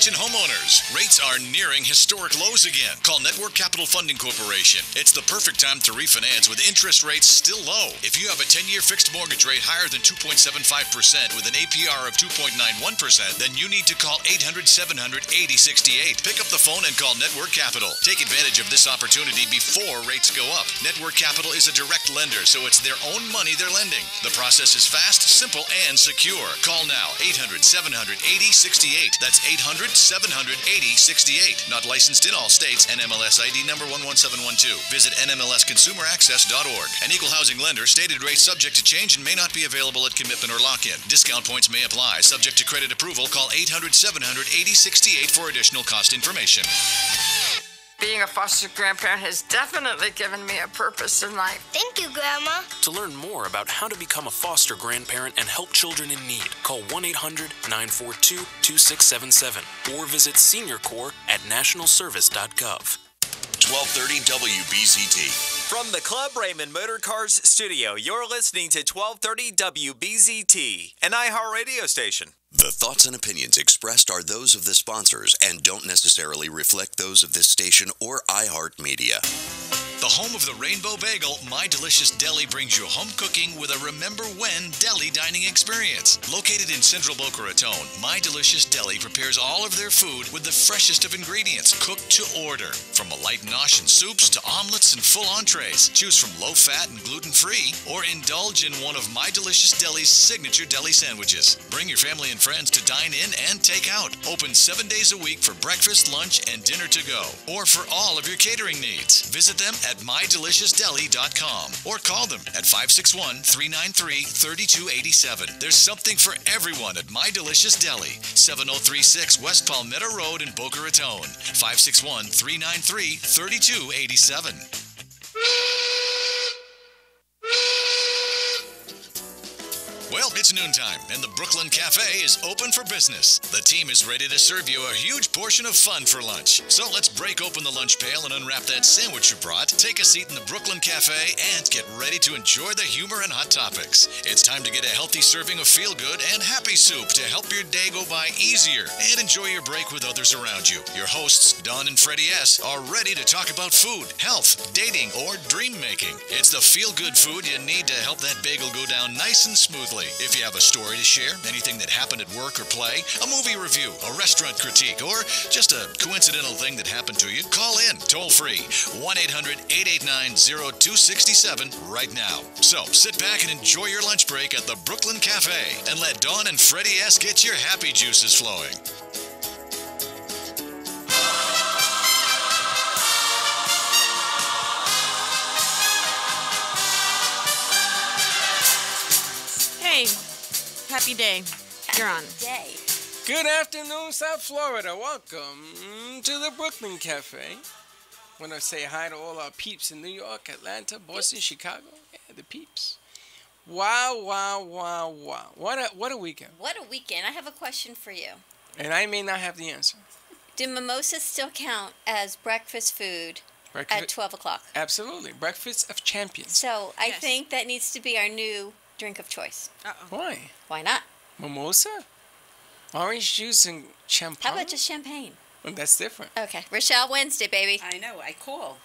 Attention homeowners, rates are nearing historic lows again. Call Network Capital Funding Corporation. It's the perfect time to refinance with interest rates still low. If you have a 10-year fixed mortgage rate higher than 2.75% with an APR of 2.91%, then you need to call 800-700-8068. Pick up the phone and call Network Capital. Take advantage of this opportunity before rates go up. Network Capital is a direct lender, so it's their own money they're lending. The process is fast, simple, and secure. Call now, 800-700-8068. That's 800-700-8068. Not licensed in all states. NMLS ID number 11712. Visit nmlsconsumeraccess.org. An equal housing lender. Stated rates subject to change and may not be available at commitment or lock-in. Discount points may apply. Subject to credit approval. Call 800-700-8068 for additional cost information. Being a foster grandparent has definitely given me a purpose in life. Thank you, Grandma. To learn more about how to become a foster grandparent and help children in need, call 1-800-942-2677 or visit SeniorCorps at nationalservice.gov. 1230 WBZT. From the Club Raymond Motor Cars studio, you're listening to 1230 WBZT, an iHeartRadio station. The thoughts and opinions expressed are those of the sponsors and don't necessarily reflect those of this station or iHeartMedia. The home of the Rainbow Bagel, My Delicious Deli brings you home cooking with a Remember When deli dining experience. Located in central Boca Raton, My Delicious Deli prepares all of their food with the freshest of ingredients, cooked to order. From a light nosh and soups to omelets and full entrees. Choose from low-fat and gluten-free or indulge in one of My Delicious Deli's signature deli sandwiches. Bring your family and friends to dine in and take out. Open 7 days a week for breakfast, lunch, and dinner to go. Or for all of your catering needs. Visit them at mydeliciousdeli.com or call them at 561-393-3287. There's something for everyone at My Delicious Deli, 7036 West Palmetto Road in Boca Raton, 561-393-3287. Well, it's noontime, and the Brooklyn Cafe is open for business. The team is ready to serve you a huge portion of fun for lunch. So let's break open the lunch pail and unwrap that sandwich you brought. Take a seat in the Brooklyn Cafe and get ready to enjoy the humor and hot topics. It's time to get a healthy serving of feel-good and happy soup to help your day go by easier and enjoy your break with others around you. Your hosts, Don and Freddy S., are ready to talk about food, health, dating, or dream making. It's the feel-good food you need to help that bagel go down nice and smoothly. If you have a story to share, anything that happened at work or play, a movie review, a restaurant critique, or just a coincidental thing that happened to you, call in toll-free 1-800-889-0267 right now. So sit back and enjoy your lunch break at the Brooklyn Cafe and let Dawn and Freddy S. get your happy juices flowing. Hey, happy day. You're on. Day. Good afternoon, South Florida. Welcome to the Brooklyn Cafe. Want to say hi to all our peeps in New York, Atlanta, Boston, Chicago. Yeah, the peeps. Wow. What a weekend. What a weekend. I have a question for you. And I may not have the answer. Do mimosas still count as breakfast food at 12 o'clock? Absolutely. Breakfast of champions. So I think that needs to be our new drink of choice. Why? Why not? Mimosa? Orange juice and champagne? How about just champagne? Well, that's different. Okay. Rochelle Wednesday, baby. I know. I call.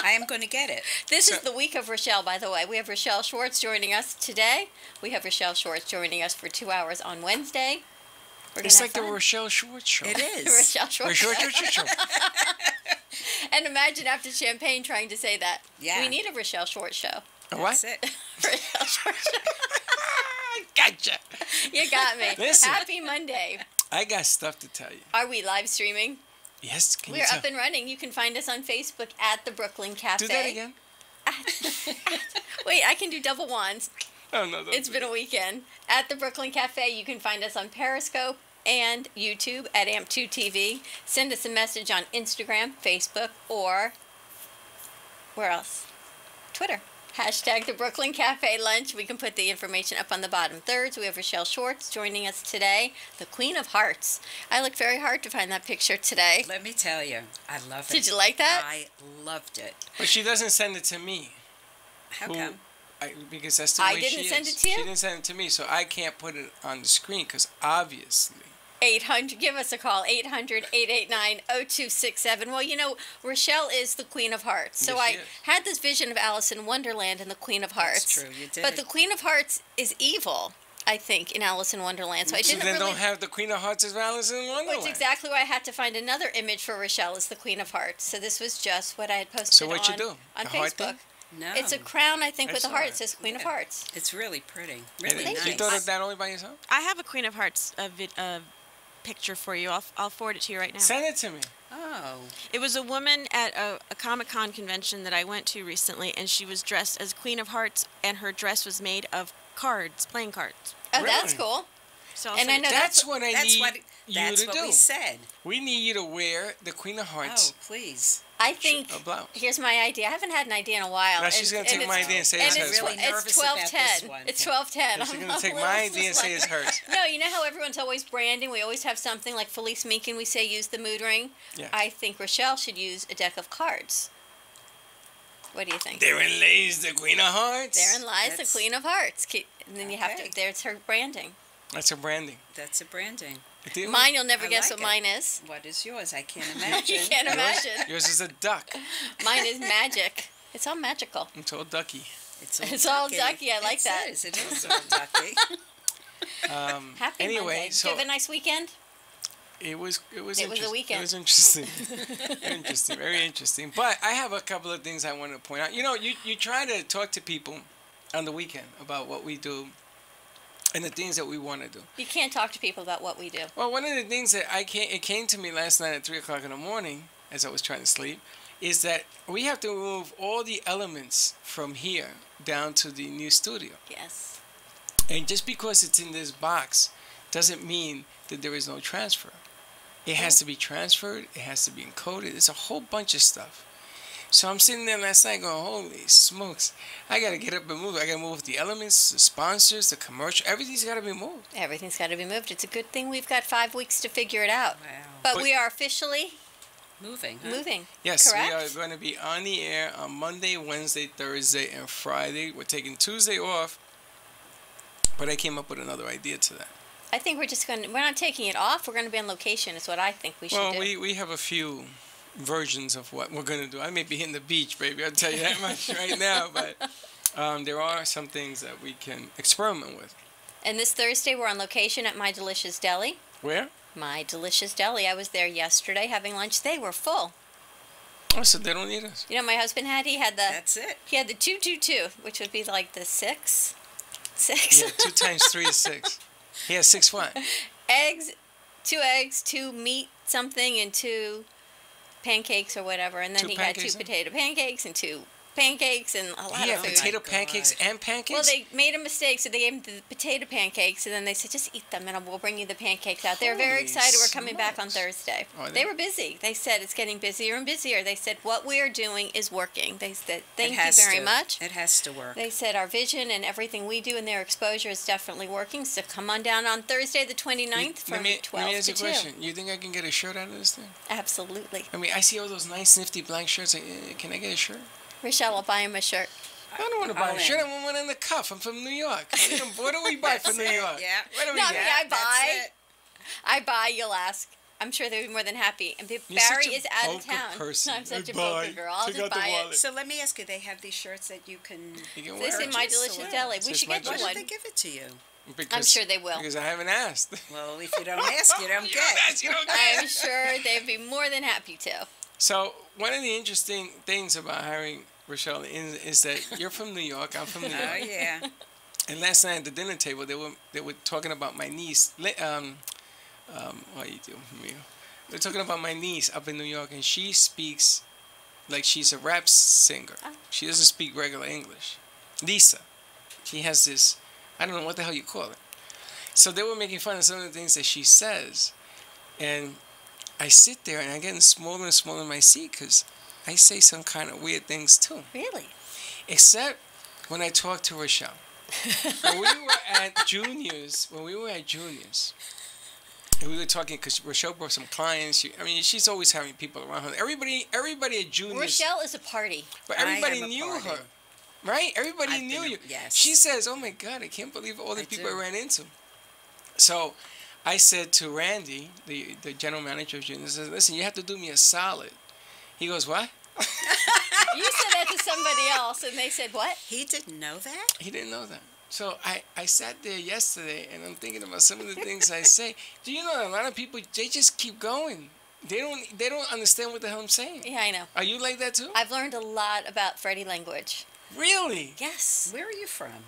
I am going to get it. This is the week of Rochelle, by the way. We have Rochelle Schwartz joining us today. We have Rochelle Schwartz joining us for 2 hours on Wednesday. It's like the Rochelle Schwartz show. It is. Rochelle Schwartz. Show. And imagine after champagne trying to say that. Yeah. We need a Rochelle Schwartz show. What? That's it. Rochelle Schwartz show. Gotcha. You got me. Listen. Happy Monday. I got stuff to tell you. Are we live streaming? Yes. Can We're you tell? up and running. You can find us on Facebook at the Brooklyn Cafe. Do that again. Wait, I can do double wands. Oh, no. It's been a weekend. At the Brooklyn Cafe, you can find us on Periscope and YouTube at AMP2TV. Send us a message on Instagram, Facebook, or where else? Twitter. Hashtag the Brooklyn Cafe Lunch. We can put the information up on the bottom thirds. We have Rochelle Schwartz joining us today, the Queen of Hearts. I looked very hard to find that picture today. Let me tell you, I love it. Did you like that? I loved it. But she doesn't send it to me. How come? Because that's the I way didn't she send is. it to you? She didn't send it to me, so I can't put it on the screen because obviously. 800, give us a call, 800-889-0267. Well, you know, Rochelle is the Queen of Hearts. So Yes, I she is. had this vision of Alice in Wonderland and the Queen of Hearts. That's true, you did. But the Queen of Hearts is evil, I think, in Alice in Wonderland. So I So didn't then really... don't have the Queen of Hearts as Alice in Wonderland. Which exactly why I had to find another image for Rochelle as the Queen of Hearts. So this was just what I had posted So what you do? on The heart Facebook. thing? No. It's a crown, I think, I with a saw heart. it. It says Queen of Yeah. Hearts. It's really pretty. Really Thank nice. You thought of that only by yourself? I have a Queen of Hearts picture for you. I'll forward it to you right now. Send it to me. Oh. It was a woman at a Comic-Con convention that I went to recently, and she was dressed as Queen of Hearts, and her dress was made of cards, playing cards. Oh, that's Really? cool. So I'll And I send it know to you. That's what I That's need what you that's to what do. we said. We need you to wear the Queen of Hearts Oh, please. I think, a blouse. here's my idea. I haven't had an idea in a while. Now she's going to take my idea and say it's and hers. it's, really it's nervous about this 12:10. one. It's 12:10. She's going to take my idea and say it's hers. No, you know how everyone's always branding? We always have something like Felice Meekin, we say use the mood ring. Yeah. I think Rochelle should use a deck of cards. What do you think? Therein lays the Queen of Hearts. Therein lies That's- the Queen of Hearts. And then you have Okay. to, there's her branding. That's her branding. That's a branding. Mine, you'll never I guess like what it. mine is. What is yours? I can't imagine. You can't imagine. Yours is a duck. Mine is magic. It's all magical. It's all ducky. It's all ducky. I like that. It is all ducky. Happy Anyway, Monday. so- Did you have a nice weekend? It was It was interesting. a weekend. It was interesting. Interesting, very interesting. But I have a couple of things I want to point out. You know, you try to talk to people on the weekend about what we do and the things that we want to do. You can't talk to people about what we do. Well, one of the things that it came to me last night at 3 o'clock in the morning as I was trying to sleep is that we have to move all the elements from here down to the new studio. Yes. And just because it's in this box doesn't mean that there is no transfer. It has to be transferred. It has to be encoded. It's a whole bunch of stuff. So I'm sitting there last night going, holy smokes. I got to get up and move. I got to move the elements, the sponsors, the commercial. Everything's got to be moved. Everything's got to be moved. It's a good thing we've got 5 weeks to figure it out. Wow. But we are officially Moving, huh? moving. Yes, Correct? we are going to be on the air on Monday, Wednesday, Thursday, and Friday. We're taking Tuesday off. But I came up with another idea to that. I think we're not taking it off. We're going to be on location is what I think we should Well, do. we have a few versions of what we're going to do. I may be hitting the beach, baby. I'll tell you that much right now. But there are some things that we can experiment with. And this Thursday, we're on location at My Delicious Deli. Where? My Delicious Deli. I was there yesterday having lunch. They were full. Oh, so they don't need us. You know, my husband had, he had the That's it. 222, which would be like the 6. 6. Yeah, 2 times 3 is 6. He has 6 what? eggs, 2 meat something, and 2 pancakes or whatever. And then 2 he had 2 pancakes, huh? potato pancakes and 2 pancakes and a lot He of had food. potato God. pancakes and pancakes? Well, they made a mistake, so they gave him the potato pancakes, and then they said, just eat them, and we'll bring you the pancakes out. They were very Holy excited. We're coming back on smokes. Thursday. Are They they? were busy. They said it's getting busier and busier. They said, what we are doing is working. They said, thank It you has very to. much. It has to work. They said our vision and everything we do and their exposure is definitely working. So come on down on Thursday the 29th from let me 12 ask to you a 2. question. You think I can get a shirt out of this thing? Absolutely. I mean, I see all those nice, nifty black shirts. Like, can I get a shirt? Rochelle will buy him a shirt. I don't want to buy All a shirt. in. I want one in the cuff. I'm from New York. What do we buy from New That's it, York? yeah. What do we No, I get? mean, I That's buy. it. I buy, you'll ask. I'm sure they'll be more than happy. And You're Barry such a is out of vocal town. person. I'm such I a buy. vocal girl. I'll Take just out the buy wallet. it. So let me ask you, they have these shirts that you can... You can This wear is it. My Just Delicious wear it. Deli. So We it's should My get you Why Delicious- one. don't they give it to you? I'm sure they will. Because I haven't asked. Well, if you don't ask, you don't You get. don't ask, you don't I'm get. sure they'd be more than happy to. So one of the interesting things about hiring Rochelle is that you're from New York. I'm from New York. Oh, yeah. And last night at the dinner table, they were talking about my niece. What you do, me? They're talking about my niece up in New York, and she speaks like she's a rap singer. She doesn't speak regular English. Lisa, she has this. I don't know what the hell you call it. So they were making fun of some of the things that she says, and I sit there and I'm getting smaller and smaller in my seat because I say some kind of weird things too. Really? Except when I talk to Rochelle. When we were at Junior's, and we were talking because Rochelle brought some clients. She's always having people around her. Everybody at Junior's. Rochelle is a party. But I everybody am a knew party. her, right? Everybody I've knew been- you. yes. She says, "Oh my God, I can't believe all the I people do. I ran into." So, I said to Randy, the general manager of Junior, I said, listen, you have to do me a solid. He goes, what? You said that to somebody else, and they said what? He didn't know that? He didn't know that. So I sat there yesterday, and I'm thinking about some of the things I say. Do you know a lot of people, they just keep going. They don't understand what the hell I'm saying. Yeah, I know. Are you like that too? I've learned a lot about Freddy language. Really? Yes. Where are you from?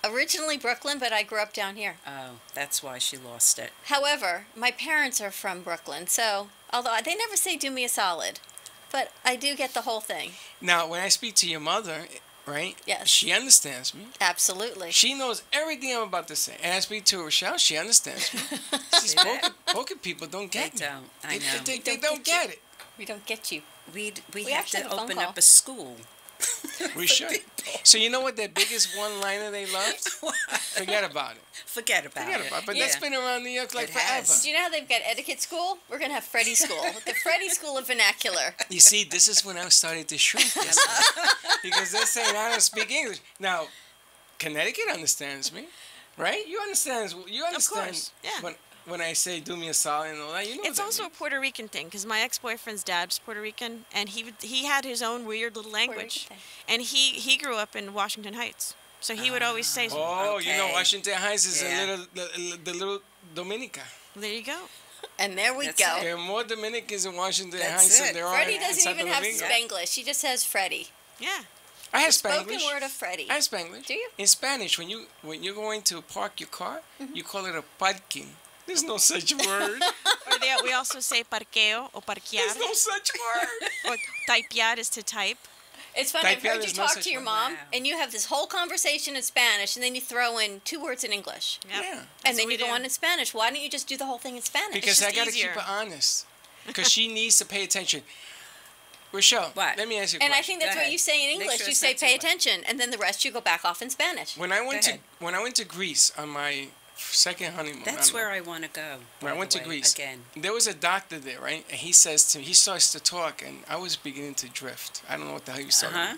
Originally Brooklyn, but I grew up down here. Oh, that's why she lost it. However, my parents are from Brooklyn, so although they never say do me a solid, but I do get the whole thing. Now, when I speak to your mother, right? Yes. She understands me. Absolutely. She knows everything I'm about to say. And I speak to Rochelle, she understands me. These poker people don't get They me. don't. I know. They don't get it. We don't get you. We We have actually to have a phone open call. up a school. We should. So you know what their biggest one-liner they loved? Forget about it. Forget about Forget it. about it. But Yeah. that's been around New York like It forever. has. Do you know how they've got etiquette school? We're going to have Freddy school. The Freddy school of vernacular. You see, this is when I started to shrink this because they're saying I don't speak English. Now, Connecticut understands me, right? You understand? You understand? course, yeah. When I say do me a solid and all that, you know. It's what also a Puerto Rican thing because my ex-boyfriend's dad's Puerto Rican, and he had his own weird little language, Rican thing. and he grew up in Washington Heights, so he would always say, Oh, you know, Okay. Washington Heights is Yeah. a little the little Dominica. "There you go." And there we That's go. it. There are more Dominicans in Washington That's Heights it. than there are Freddy in doesn't Santo even have Domingo. Spanglish. He just has Freddy. Yeah. I have Spoken Spanglish. word of Freddy. I have Spanglish. Do you? In Spanish, when you're going to park your car, Mm-hmm. you call it a parking. There's no such word. Or we also say parqueo or parquear, There's no such word. or typear is to type. It's funny. I've Type, yeah, heard you there's no talk such to your word. mom, Wow. and you have this whole conversation in Spanish, and then you throw in 2 words in English. Yep. Yeah. And That's then what you we go do. on in Spanish. Why don't you just do the whole thing in Spanish? Because I just got to keep easier. her honest. Because she needs to pay attention. Rochelle, What? let me ask you a And I question. think that's Go what ahead. you say in Make English. sure You it's say not too pay much. attention, and then the rest you go back off in Spanish. When I went Go ahead. to Greece on my second honeymoon, That's where I want to go. when I went to Greece, again. there was a doctor there, right? And he says to me, he starts to talk, and I was beginning to drift. I don't know what the hell he was talking about.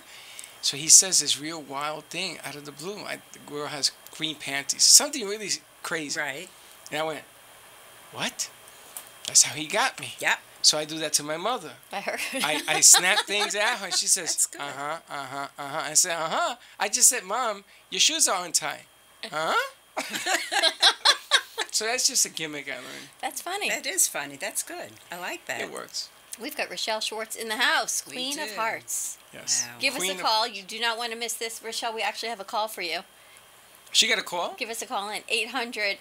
So he says this real wild thing out of the blue. The girl has green panties, something really crazy. Right. And I went, what? That's how he got me. Yep. So I do that to my mother. I heard. I snap things at her. She says, That's good. I said, I just said, Mom, your shoes are untied. So that's just a gimmick I learned. That's funny. That is funny. That's good. I like that. It works. We've got Rochelle Schwartz in the house, We Queen of do. Hearts. Yes. Wow. Give Queen us a of call. Hearts. You do not want to miss this, Rochelle. We actually have a call for you. She got a call? Give us a call in 800-889,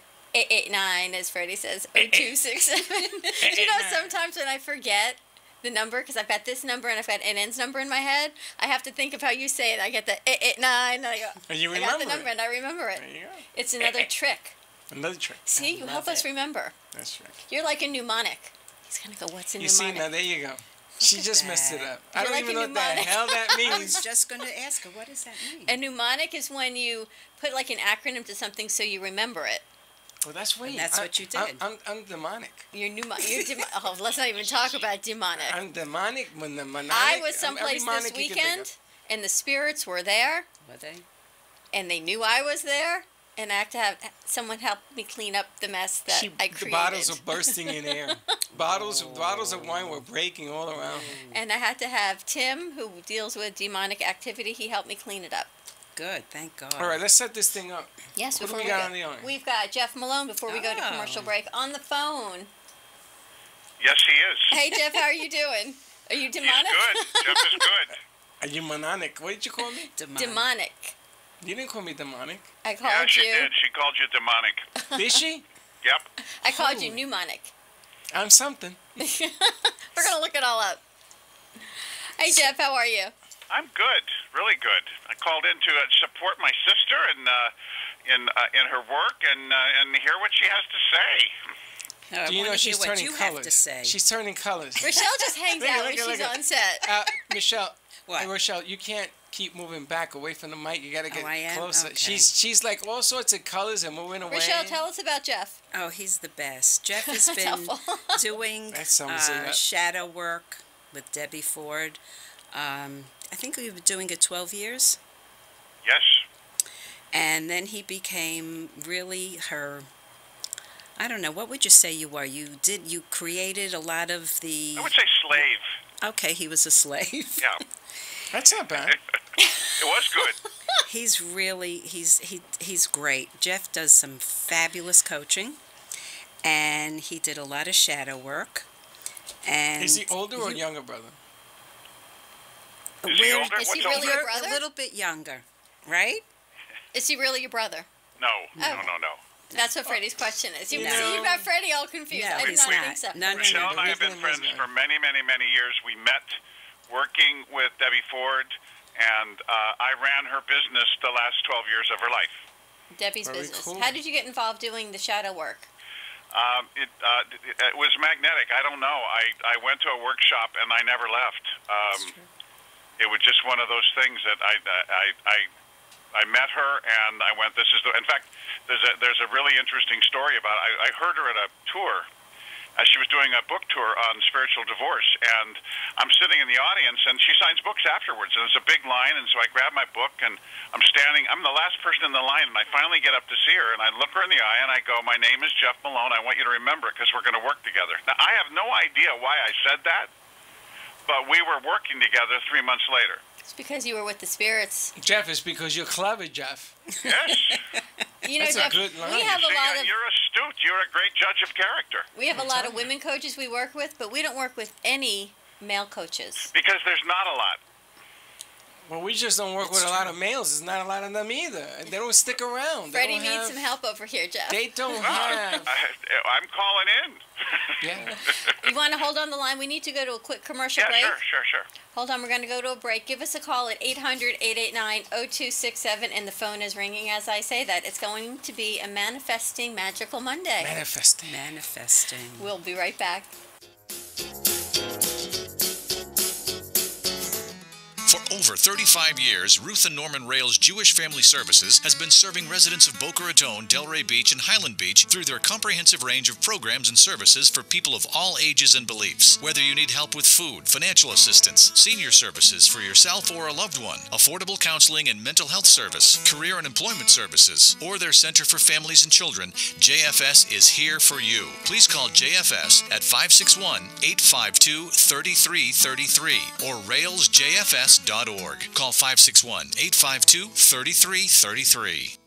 as Freddie says, 0267. Do you know sometimes when I forget the number, because I've got this number and I've got NN's number in my head, I have to think of how you say it. I get the 889, and I go, And you I got the remember number it. and I remember it. There you go. It's another trick. Another trick. See, you help love us it. remember. That's right. You're like a mnemonic. He's going to go, what's a You mnemonic? see, now there you go. She at just messed it that. up. I You're don't like even a know what the mnemonic. hell that I was means. just going to ask her, what does that mean? A mnemonic is when you put like an acronym to something so you remember it. Well, that's weird. that's what you did. I'm demonic. You're oh, let's not even talk about demonic. I'm demonic when the demonic. I was every someplace this demonic you can think weekend, and the spirits were there, Were they? and they knew I was there, and I had to have someone help me clean up the mess that I The created. bottles are bursting in air. bottles of wine were breaking all around. And I had to have Tim, who deals with demonic activity, he helped me clean it up. Good, thank God. All right, let's set this thing up. Yes, What do before we got go. on the line? We've got Jeff Malone before we go to Oh. commercial break on the phone. Yes, he is. Hey, Jeff, how are you doing? Are you He's demonic? good. Jeff is good. Are you demonic? What did you call me? Demonic. You didn't call me demonic. I called Yeah, she you. did. She called you demonic. Did she? Yep. I called you Holy. mnemonic. I'm something. We're gonna look it all up. Hey, Jeff, how are you? I'm good. Really good. I called in to support my sister in her work and hear what she has to say. I Do you know wanna she's hear what turning you colors? have to say. She's turning colors. Rochelle just hangs Look at- out look when at- she's look at- on set. Michelle. What? Hey, Rochelle, you can't keep moving back away from the mic. You gotta get I am? closer. Okay. She's like all sorts of colors and moving away. Rochelle, tell us about Jeff. Oh, he's the best. Jeff has That's been helpful. doing That sounds like that. shadow work with Debbie Ford. I think we've been doing it 12 years. Yes. And then he became really her I don't know, what would you say you were? You created a lot of the... I would say slave. Okay, he was a slave. Yeah. That's not bad. It was good. He's really, he's great. Jeff does some fabulous coaching, and he did a lot of shadow work. And Is he older or younger brother? Is he older? Is he What's really older? your brother? A little bit younger, right? Is he really your brother? No, Oh. no. That's what Freddie's question is. You No. see, you got Freddie all confused. No, I did he's not not. think so. No, Michelle and I have been friends for many, many, many years. We met working with Debbie Ford, and I ran her business the last 12 years of her life. Debbie's Very business. cool. How did you get involved doing the shadow work? It was magnetic. I don't know. I went to a workshop and I never left. It was just one of those things that I met her and I went. This is the. In fact, there's a really interesting story about. I heard her at a tour. She was doing a book tour on spiritual divorce, and I'm sitting in the audience, and she signs books afterwards, and it's a big line, and so I grab my book, and I'm the last person in the line, and I finally get up to see her, and I look her in the eye, and I go, "My name is Jeff Malone. I want you to remember it, because we're going to work together." Now, I have no idea why I said that, but we were working together 3 months later. It's because you were with the spirits. Jeff, it's because you're clever, Jeff. Yes. You know, That's a Jeff, good line. we have a See, lot of you're astute. You're a great judge of character. we have a lot of women coaches we work with, but we don't work with any male coaches. Because there's not a lot. Well, we just don't work with a lot of males. There's not a lot of them either. And they don't stick around. They Freddie don't needs have- some help over here, Jeff. They don't have. I'm calling in. Yeah. You want to hold on the line? We need to go to a quick commercial Yeah, break. sure. Hold on, we're going to go to a break. Give us a call at 800-889-0267, and the phone is ringing as I say that. It's going to be a Manifesting Magical Monday. Manifesting. Manifesting. We'll be right back. For over 35 years, Ruth and Norman Rails Jewish Family Services has been serving residents of Boca Raton, Delray Beach, and Highland Beach through their comprehensive range of programs and services for people of all ages and beliefs. Whether you need help with food, financial assistance, senior services for yourself or a loved one, affordable counseling and mental health service, career and employment services, or their Center for Families and Children, JFS is here for you. Please call JFS at 561-852-3333 or railsjfs.org. Call 561-852-3333.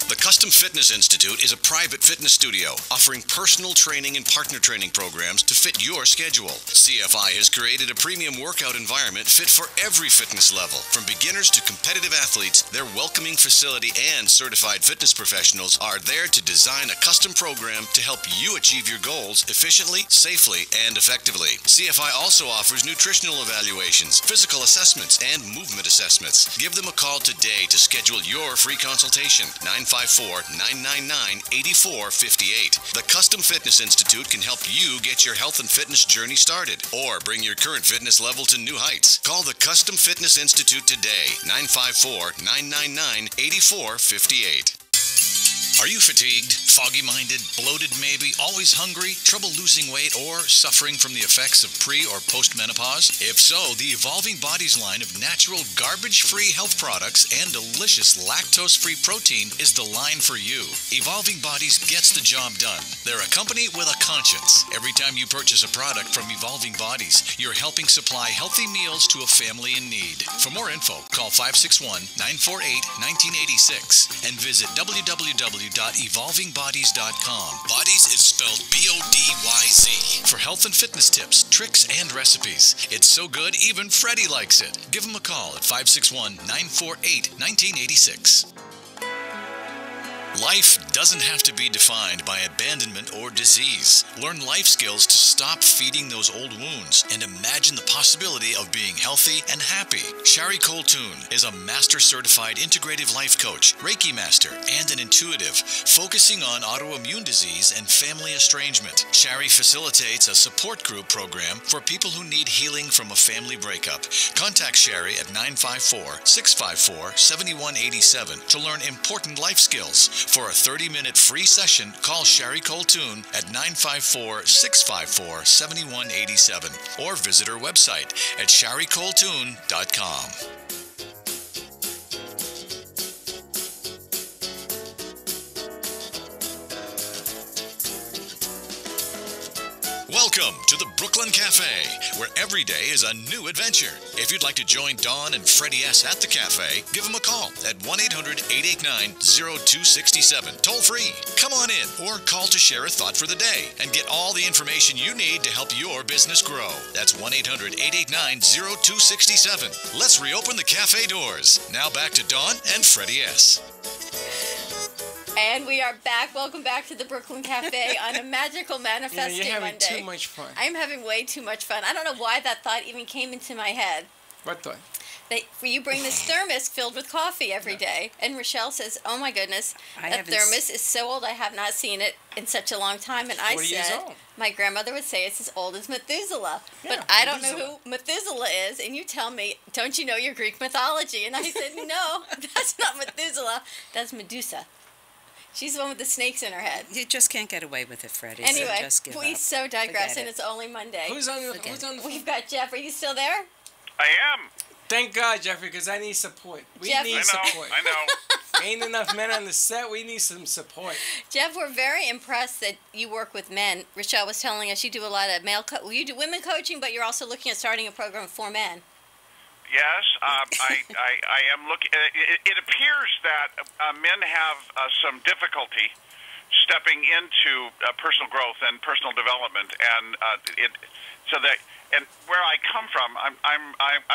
The Custom Fitness Institute is a private fitness studio offering personal training and partner training programs to fit your schedule. CFI has created a premium workout environment fit for every fitness level. From beginners to competitive athletes, their welcoming facility and certified fitness professionals are there to design a custom program to help you achieve your goals efficiently, safely, and effectively. CFI also offers nutritional evaluations, physical assessments, and movement assessments. Give them a call today to schedule your free consultation. 954-999-8458. The Custom Fitness Institute can help you get your health and fitness journey started or bring your current fitness level to new heights. Call the Custom Fitness Institute today. 954-999-8458. Are you fatigued, foggy-minded, bloated maybe, always hungry, trouble losing weight, or suffering from the effects of pre- or post-menopause? If so, the Evolving Bodies line of natural, garbage-free health products and delicious lactose-free protein is the line for you. Evolving Bodies gets the job done. They're a company with a conscience. Every time you purchase a product from Evolving Bodies, you're helping supply healthy meals to a family in need. For more info, call 561-948-1986 and visit www.evolvingbodies.com. Bodies is spelled B-O-D-Y-Z. For health and fitness tips, tricks, and recipes. It's so good, even Freddy likes it. Give him a call at 561-948-1986. Life doesn't have to be defined by abandonment or disease. Learn life skills to stop feeding those old wounds and imagine the possibility of being healthy and happy. Shari Coltoon is a master certified integrative life coach, Reiki master, and an intuitive, focusing on autoimmune disease and family estrangement. Shari facilitates a support group program for people who need healing from a family breakup. Contact Shari at 954-654-7187 to learn important life skills. For a 30-minute free session, call Shari Coltoon at 954-654-7187 or visit her website at sharicoltoon.com. Welcome to the Brooklyn Cafe, where every day is a new adventure. If you'd like to join Dawn and Freddy S. at the cafe, give them a call at 1-800-889-0267, toll free. Come on in or call to share a thought for the day and get all the information you need to help your business grow. That's 1-800-889-0267. Let's reopen the cafe doors. Now back to Dawn and Freddy S. And we are back. Welcome back to the Brooklyn Cafe on a magical manifesting You're having Monday. too much fun. I'm having way too much fun. I don't know why that thought even came into my head. What thought? You bring this thermos filled with coffee every day. And Rochelle says, oh my goodness, that thermos is so old. I have not seen it in such a long time. And I said, my grandmother would say it's as old as Methuselah. Yeah, but I don't know who Methuselah is. And you tell me, don't you know your Greek mythology? And I said, no, that's not Methuselah. That's Medusa. She's the one with the snakes in her head. You just can't get away with it, Freddie. Anyway, so just give we up. so digress, Forget and it. it's only Monday. Who's on the phone? We've got Jeff. Are you still there? I am. Thank God, Jeffrey, because I need support. We Jeff- need I know. support. I know. Ain't enough men on the set. We need some support. Jeff, we're very impressed that you work with men. Rochelle was telling us you do a lot of you do women coaching, but you're also looking at starting a program for men. Yes, I am looking. It appears that men have some difficulty stepping into personal growth and personal development, and where I come from, I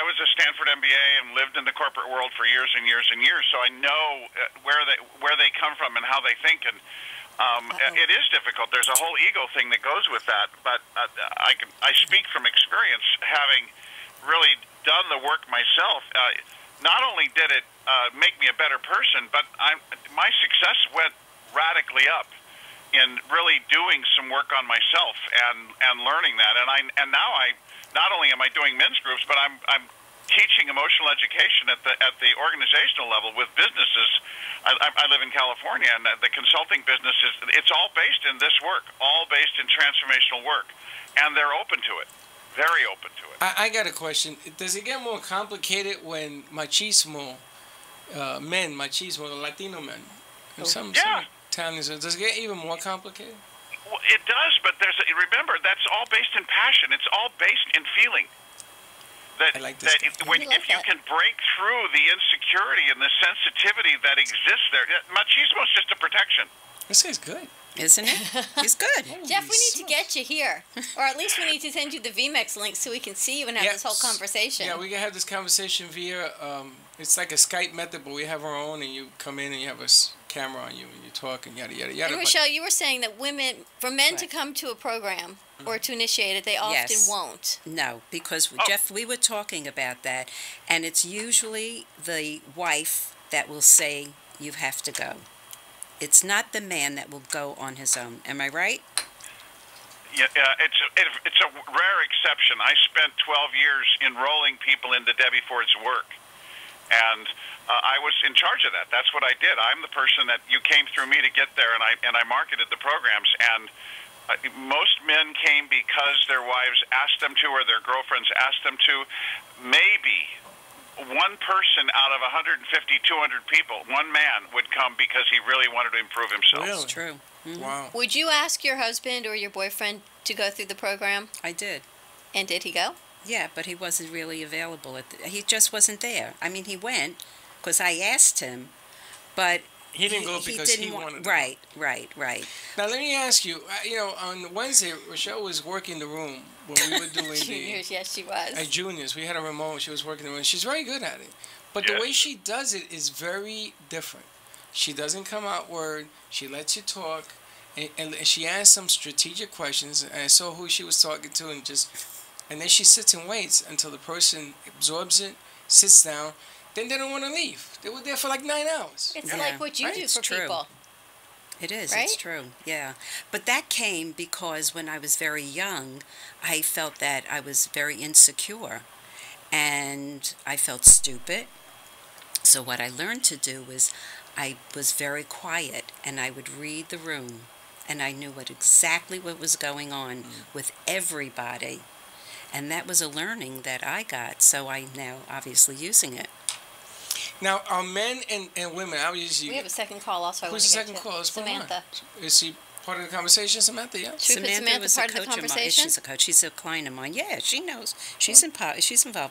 was a Stanford MBA and lived in the corporate world for years and years and years, so I know where they come from and how they think, and it is difficult. There's a whole ego thing that goes with that, but I speak from experience, having really done the work myself. Not only did it make me a better person, but my success went radically up in really doing some work on myself and learning that. And now not only am I doing men's groups, but I'm teaching emotional education at the organizational level with businesses. I live in California, and the consulting business it's all based in this work, all based in transformational work, and they're open to it. Very open to it. I got a question. Does it get more complicated when machismo, Latino men, some Italians, does it get even more complicated? Well, it does, but remember, that's all based in passion. It's all based in feeling. I like this. If you can break through the insecurity and the sensitivity that exists there, machismo is just a protection. This guy's good. Isn't it? He's good. Jeff, we need to get you here. Or at least we need to send you the VMEX link so we can see you and have this whole conversation. Yeah, we can have this conversation via, it's like a Skype method, but we have our own, and you come in and you have a camera on you, and you talk, and yada, yada, yada. And Rochelle, you were saying that for men to come to a program or to initiate it, they often won't. No, because, Jeff, we were talking about that, and it's usually the wife that will say, you have to go. It's not the man that will go on his own. Am I right? Yeah, it's a rare exception. I spent 12 years enrolling people into Debbie Ford's work, and I was in charge of that. That's what I did. I'm the person that you came through me to get there, and I marketed the programs. And most men came because their wives asked them to, or their girlfriends asked them to. Maybe one person out of 150, 200 people, one man would come because he really wanted to improve himself. Really? It's true. Mm-hmm. Wow. Would you ask your husband or your boyfriend to go through the program? I did. And did he go? Yeah, but he wasn't really available. He just wasn't there. I mean, he went because I asked him, but he didn't go because he wanted to. Right. Now, let me ask you, on Wednesday, Rochelle was working the room when we were doing Juniors, yes, she was. At Juniors, we had a remote. She was working the room. She's very good at it. But the way she does it is very different. She doesn't come outward. She lets you talk. And she asks some strategic questions. And I saw who she was talking to, and then she sits and waits until the person absorbs it, sits down. Then they don't want to leave. They were there for like 9 hours. It's like what you do for people. It is. Right? It's true. Yeah. But that came because when I was very young, I felt that I was very insecure. And I felt stupid. So what I learned to do was I was very quiet, and I would read the room. And I knew exactly what was going on with everybody. And that was a learning that I got. So I'm now obviously using it. Now, are men and women, We have a second call also. Who's the second call? Samantha. Is she part of the conversation, Samantha? Yeah. Should we put Samantha was part a of the coach of mine. conversation? She's a coach. She's a client of mine. Yeah, she knows. She's involved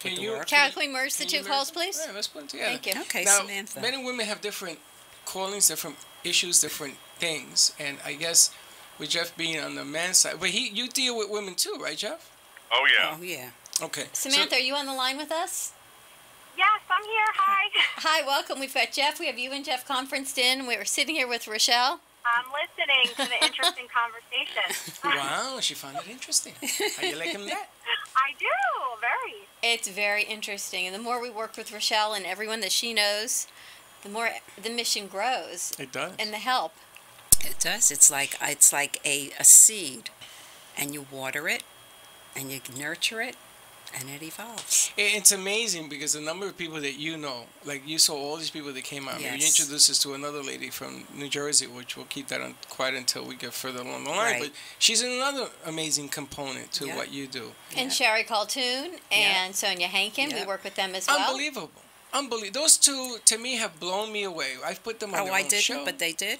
with the work. Carol, can we merge the two calls, please? Yeah, let's put them together. Thank you. Okay, Now, Samantha. men and women have different callings, different issues, different things, and I guess with Jeff being on the man's side, but you deal with women too, right, Jeff? Oh, yeah. Oh, yeah. Okay. Samantha, are you on the line with us? Yes, I'm here. Hi. Hi, welcome. We've got Jeff. We have you and Jeff conferenced in. We're sitting here with Rochelle. I'm listening to the interesting conversation. Wow, she found it interesting. How you liking that? I do, very. It's very interesting. And the more we work with Rochelle and everyone that she knows, the more the mission grows. It does. And the help. It does. It's like a seed, and you water it, and you nurture it, and it evolves. It's amazing because the number of people that you know, like you saw all these people that came out. Yes. You introduced us to another lady from New Jersey, which we'll keep that on quiet until we get further along the line. Right. But she's another amazing component to Yeah. what you do. And Sherry Coltoon and Sonia Hankin. Yeah. We work with them as well. Unbelievable. Unbelievable. Those two, to me, have blown me away. I've put them on Oh, their I own didn't, show. but they did.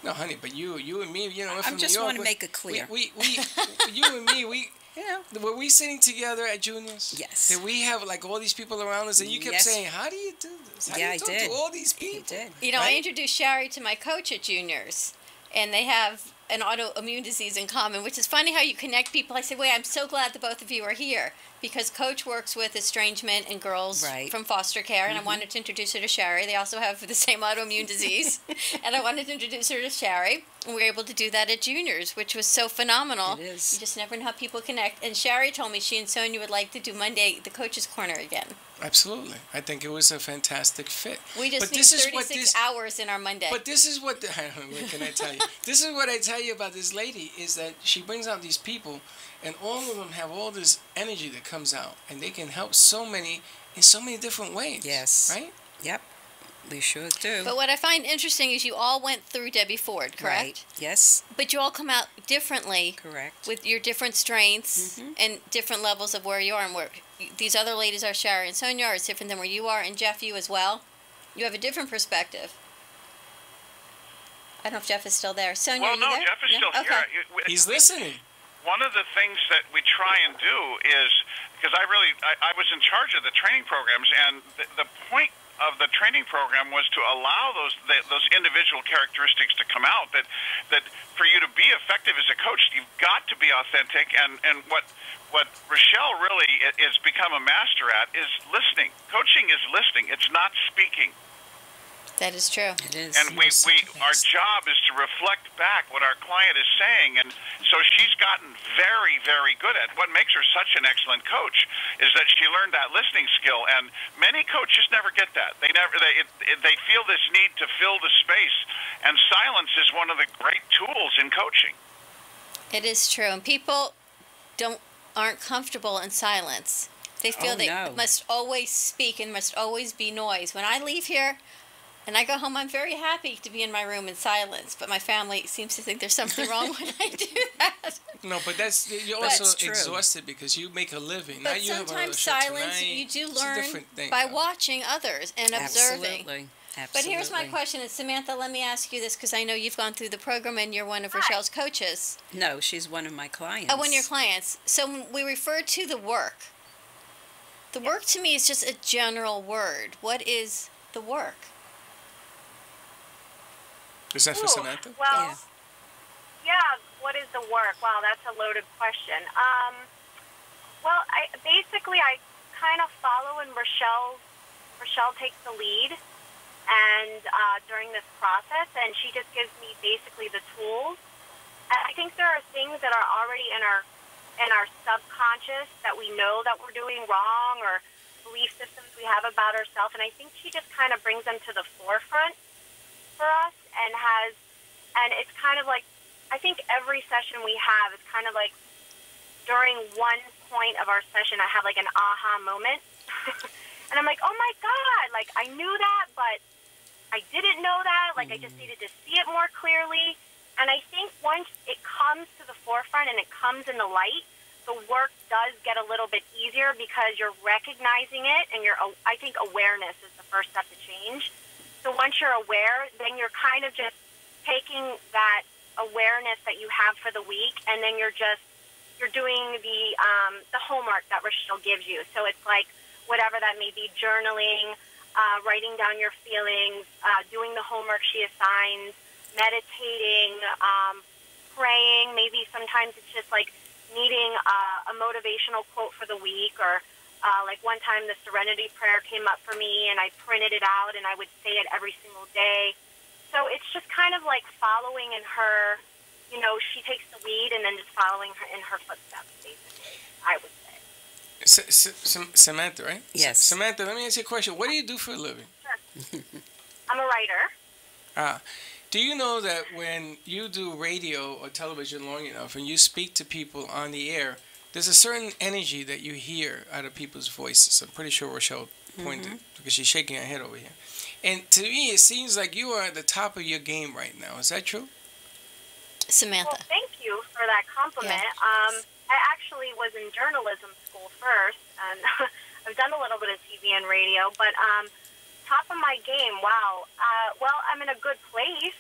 No, honey, but you and me, you know, we're I from just New York. want to make it clear. We you and me, You know. were we sitting together at Junior's? Yes. Did we have like all these people around us, and you kept Yes. saying, "How do you do this? How Yeah, do I you talk did. to all these people?" He did. You know, I Right? introduced Sherry to my coach at Juniors, and they have an autoimmune disease in common, which is funny how you connect people. I said, wait, I'm so glad the both of you are here, because Coach works with estrangement and girls Right. from foster care, and I wanted to introduce her to Sherry. They also have the same autoimmune disease, and I wanted to introduce her to Sherry, and we were able to do that at Juniors, which was so phenomenal. It is. You just never know how people connect. And Sherry told me she and Sonia would like to do Monday, the Coach's Corner again. Absolutely. I think it was a fantastic fit. We just But need this is what 36 hours in our Monday. But this is what what can I tell you? This is what I tell you about this lady is that she brings out these people, and all of them have all this energy that comes out, and they can help so many in so many different ways. Yes. Right? Yep. We sure do. But what I find interesting is you all went through Debbie Ford, correct? Right. Yes. But you all come out differently Correct. with your different strengths and different levels of where you are, and where these other ladies are, Sherry and Sonia, are different than where you are, and Jeff, you as well. You have a different perspective. I don't know if Jeff is still there. Sonia, Well, are you no, there? Jeff is still Okay. here. He's listening. One of the things that we try and do is, because I was in charge of the training programs, and the point of the training program was to allow those individual characteristics to come out, that for you to be effective as a coach, you've got to be authentic, and what Rochelle really is become a master at is listening. Coaching is listening. It's not speaking. That is true. It is. And our job is to reflect back what our client is saying, and so she's gotten very, very good at. What makes her such an excellent coach is that she learned that listening skill, and many coaches never get that. They feel this need to fill the space, and silence is one of the great tools in coaching. It is true, and people aren't comfortable in silence. They feel they must always speak and must always be noise. When I leave here and I go home, I'm very happy to be in my room in silence, but my family seems to think there's something wrong when I do that. No, but you're But also it's true. exhausted because you make a living. But now you have sometimes a show silence, tonight. you do It's a learn different thing, by though. watching others and observing. Absolutely. But here's my question, and Samantha, let me ask you this, because I know you've gone through the program and you're one of Rochelle's coaches. No, she's one of my clients. Oh, one of your clients. So when we refer to the work, the work to me is just a general word. What is the work? Is that for Samantha? Well, yeah, what is the work? Wow, that's a loaded question. Well, I kind of follow in Rochelle takes the lead, and during this process, and she just gives me basically the tools. And I think there are things that are already in our subconscious that we know that we're doing wrong, or belief systems we have about ourselves, and I think she just kind of brings them to the forefront for us, and it's kind of like, I think every session we have is kind of like during one point of our session, I have like an aha moment. And I'm like, oh my God, like I knew that, but I didn't know that. Like I just needed to see it more clearly. And I think once it comes to the forefront and it comes in the light, the work does get a little bit easier because you're recognizing it, and I think awareness is the first step to change. So once you're aware, then you're kind of just taking that awareness that you have for the week, and then you're doing the homework that Rochelle gives you. So it's like whatever that may be, journaling, writing down your feelings, doing the homework she assigns, meditating, praying. Maybe sometimes it's just like needing a motivational quote for the week, or like one time the Serenity Prayer came up for me, and I printed it out, and I would say it every single day. So it's just kind of like following in her, you know, she takes the lead, and then just following her in her footsteps, basically, I would say. Samantha, right? Yes. Samantha, let me ask you a question. What do you do for a living? Sure. I'm a writer. Do you know that when you do radio or television long enough and you speak to people on the air, there's a certain energy that you hear out of people's voices? I'm pretty sure Rochelle pointed, because she's shaking her head over here. And to me, it seems like you are at the top of your game right now. Is that true? Samantha. Well, thank you for that compliment. Yeah. I actually was in journalism school first, and I've done a little bit of TV and radio, but top of my game, wow. Well, I'm in a good place.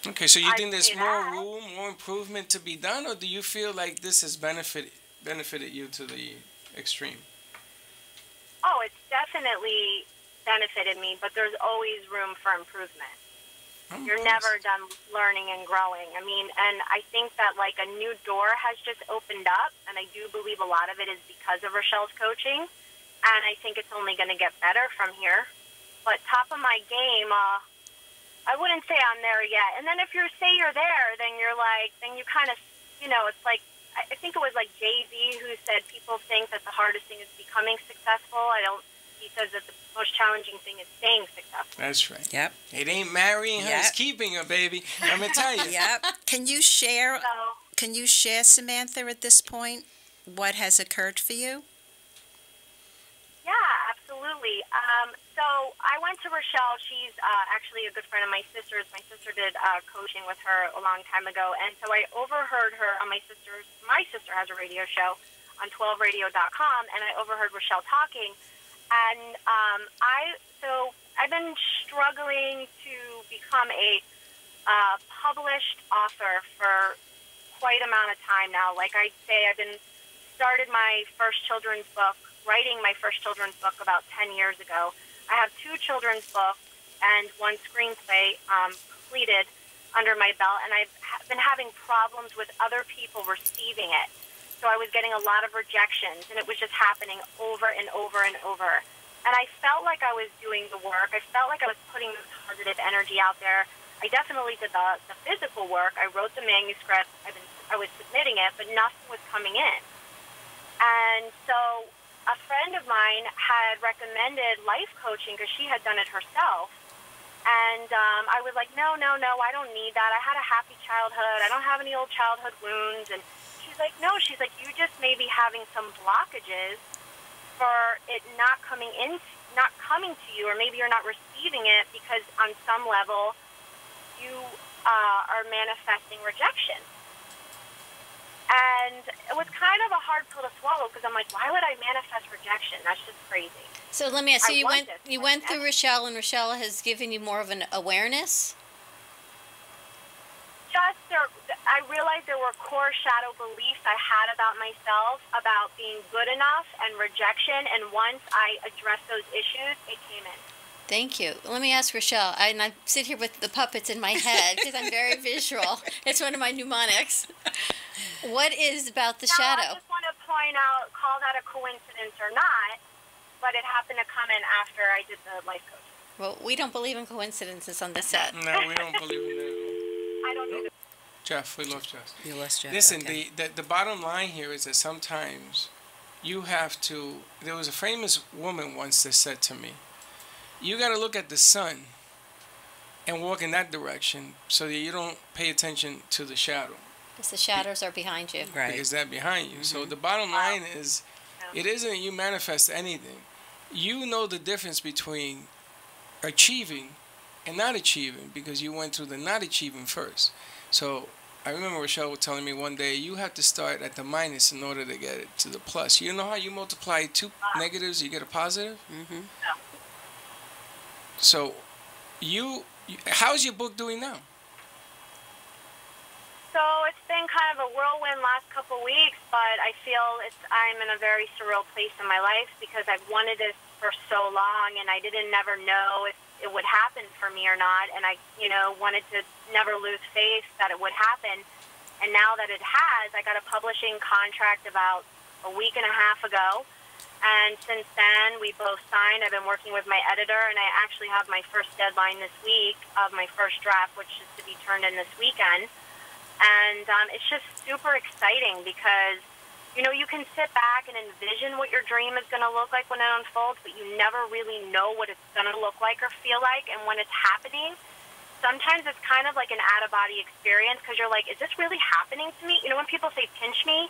Okay, so you think there's more room, more improvement to be done, or do you feel like this has benefited you to the extreme? Oh, it's definitely benefited me, but there's always room for improvement. You're never done learning and growing. I mean, and I think that like a new door has just opened up, and I do believe a lot of it is because of Rochelle's coaching, and I think it's only going to get better from here. But top of my game, I wouldn't say I'm there yet. And then if you say you're there, then you're like, then you kind of, you know, it's like, I think it was like Jay-Z who said people think that the hardest thing is becoming successful. He says that the most challenging thing is staying successful. That's right. Yep. It ain't marrying her, it's keeping her, baby. I'm going to tell you. Yep. Can you share, Samantha, at this point, what has occurred for you? Yeah, absolutely. So I went to Rochelle. She's actually a good friend of my sister's. My sister did coaching with her a long time ago, and so I overheard her on my sister has a radio show on 12radio.com, and I overheard Rochelle talking, and I've been struggling to become a published author for quite amount of time now. Like I'd say, started my first children's book, writing my first children's book about 10 years ago. I have 2 children's books and 1 screenplay completed under my belt, and I've been having problems with other people receiving it. So I was getting a lot of rejections, and it was just happening over and over and over. And I felt like I was doing the work. I felt like I was putting the positive energy out there. I definitely did the physical work. I wrote the manuscript. I was submitting it, but nothing was coming in. And so a friend of mine had recommended life coaching because she had done it herself. And I was like, no, I don't need that. I had a happy childhood. I don't have any old childhood wounds. And she's like, no, you just may be having some blockages for it not coming to you, or maybe you're not receiving it because on some level you are manifesting rejection. And it was kind of a hard pill to swallow because I'm like, why would I manifest rejection? That's just crazy. So let me ask you, you went through Rochelle, and Rochelle has given you more of an awareness? I realized there were core shadow beliefs I had about myself, about being good enough and rejection, and once I addressed those issues, it came in. Thank you. Let me ask Rochelle, and I sit here with the puppets in my head because I'm very visual. It's one of my mnemonics. What is about the shadow? I just want to point out, call that a coincidence or not, but it happened to come in after I did the life coaching. Well, we don't believe in coincidences on this set. No, we don't believe in that. I don't either. Jeff, we love Jeff. You lost Jeff. Listen, okay. the bottom line here is that sometimes you have to. There was a famous woman once that said to me, you got to look at the sun and walk in that direction so that you don't pay attention to the shadow. Because the shadows are behind you. Right. Because they're behind you. So the bottom line is, it isn't that you manifest anything. You know the difference between achieving and not achieving because you went through the not achieving first. So I remember Rochelle was telling me one day, you have to start at the minus in order to get it to the plus. You know how you multiply 2 negatives, you get a positive? Mm-hmm. So how's your book doing now? So it's been kind of a whirlwind last couple weeks, but I feel I'm in a very surreal place in my life because I've wanted this for so long, and I never know if it would happen for me or not, and I, wanted to never lose faith that it would happen. And now that it has, I got a publishing contract about a week and a half ago, and since then we both signed. I've been working with my editor, and I actually have my first deadline this week of my first draft, which is to be turned in this weekend. And it's just super exciting because, you can sit back and envision what your dream is going to look like when it unfolds, but you never really know what it's going to look like or feel like. And when it's happening, sometimes it's kind of like an out-of-body experience because you're like, is this really happening to me? When people say pinch me,